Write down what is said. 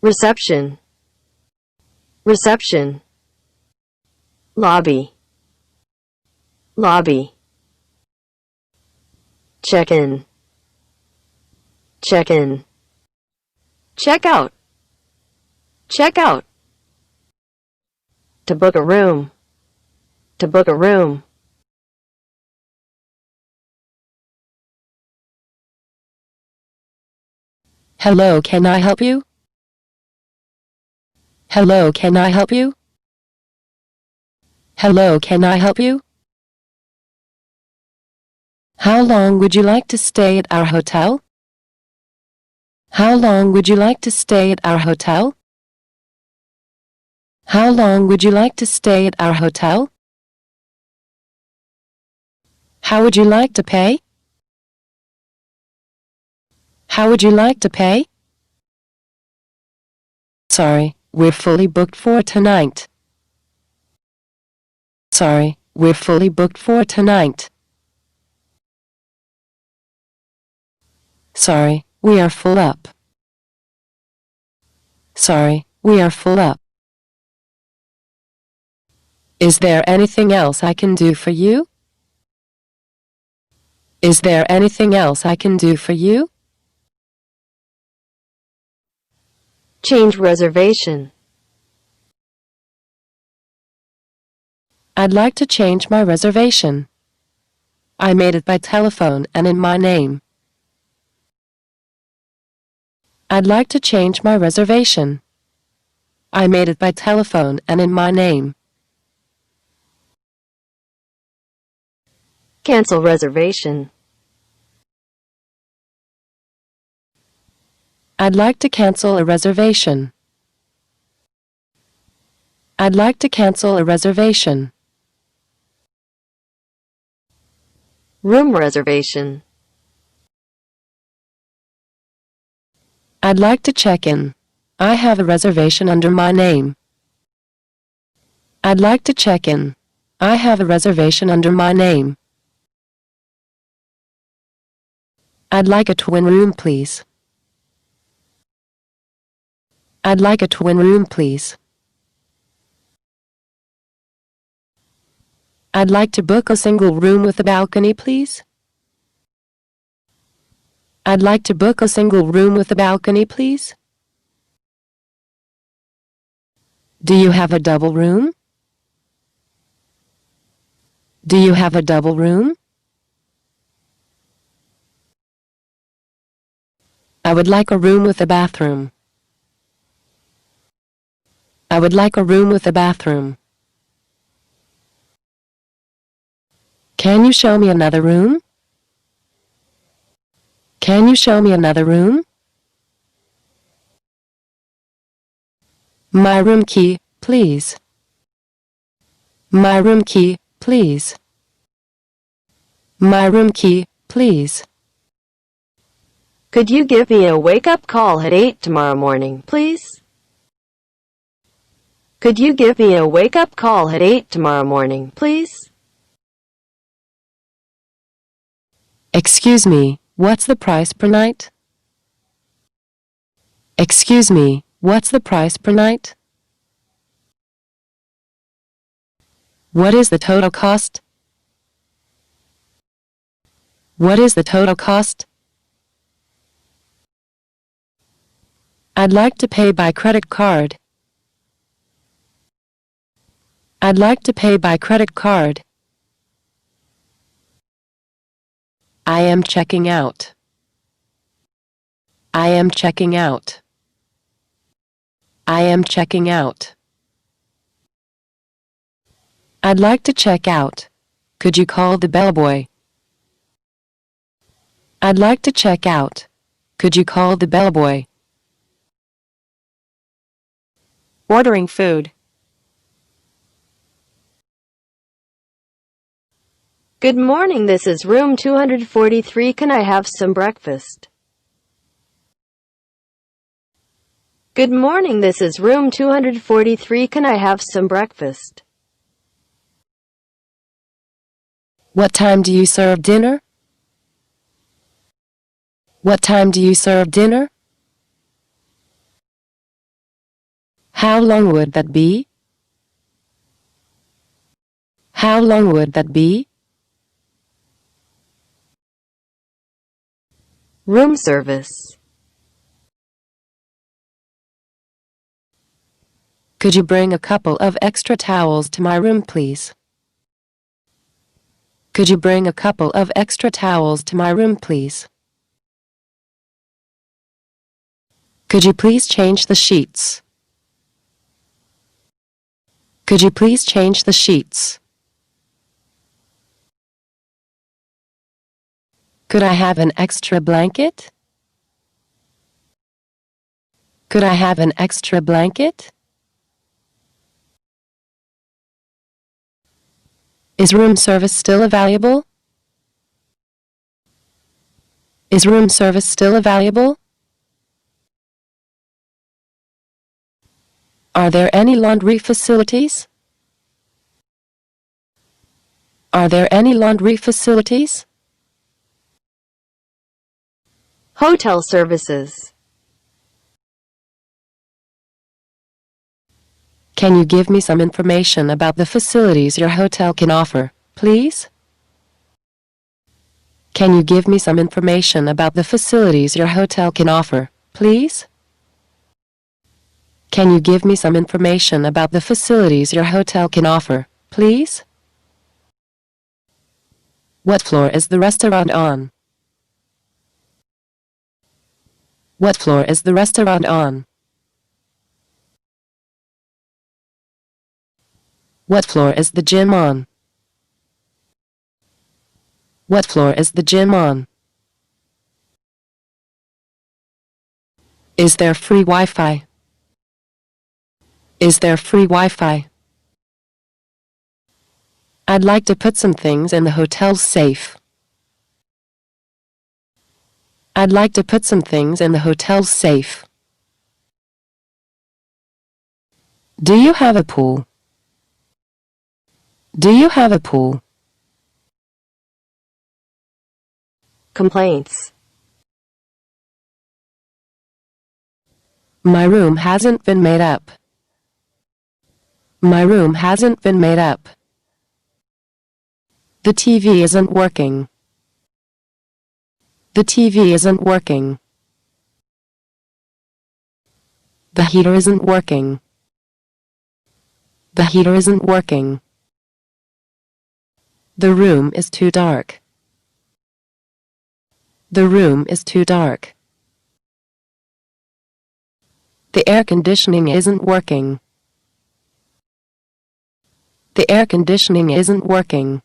reception, reception. Lobby, lobby. Check-in, check-in. Check-out, check-out. To book a room, to book a room. Hello, can I help you? Hello, can I help you? Hello, can I help you? How long would you like to stay at our hotel? How long would you like to stay at our hotel? How long would you like to stay at our hotel? How would you like to pay? How would you like to pay? Sorry, we're fully booked for tonight. Sorry, we're fully booked for tonight. Sorry, we are full up. Sorry, we are full up. Is there anything else I can do for you? Is there anything else I can do for you? Change reservation. I'd like to change my reservation. I made it by telephone and in my name. I'd like to change my reservation. I made it by telephone and in my name. Cancel reservation. I'd like to cancel a reservation. I'd like to cancel a reservation. Room reservation. I'd like to check in. I have a reservation under my name. I'd like to check in. I have a reservation under my name. I'd like a twin room, please. I'd like a twin room, please. I'd like to book a single room with a balcony, please. I'd like to book a single room with a balcony, please. Do you have a double room? Do you have a double room? I would like a room with a bathroom. I would like a room with a bathroom. Can you show me another room? Can you show me another room? My room key, please. My room key, please. My room key, please. Could you give me a wake-up call at 8 tomorrow morning, please? Could you give me a wake-up call at 8 tomorrow morning, please? Excuse me, what's the price per night? Excuse me, what's the price per night? What is the total cost? What is the total cost? I'd like to pay by credit card. I'd like to pay by credit card. I am checking out. I am checking out. I am checking out. I'd like to check out. Could you call the bellboy? I'd like to check out. Could you call the bellboy? Ordering food. Good morning, this is room 243. Can I have some breakfast? Good morning, this is room 243. Can I have some breakfast? What time do you serve dinner? What time do you serve dinner? How long would that be? How long would that be? Room service. Could you bring a couple of extra towels to my room, please? Could you bring a couple of extra towels to my room, please? Could you please change the sheets? Could you please change the sheets? Could I have an extra blanket? Could I have an extra blanket? Is room service still available? Is room service still available? Are there any laundry facilities? Are there any laundry facilities? Hotel services. Can you give me some information about the facilities your hotel can offer, please? Can you give me some information about the facilities your hotel can offer, please? Can you give me some information about the facilities your hotel can offer, please? What floor is the restaurant on? What floor is the restaurant on? What floor is the gym on? What floor is the gym on? Is there free Wi-Fi? Is there free Wi-Fi? I'd like to put some things in the hotel's safe. I'd like to put some things in the hotel's safe. Do you have a pool? Do you have a pool? Complaints. My room hasn't been made up. My room hasn't been made up. The TV isn't working. The TV isn't working. The heater isn't working. The heater isn't working. The room is too dark. The room is too dark. The air conditioning isn't working. The air conditioning isn't working.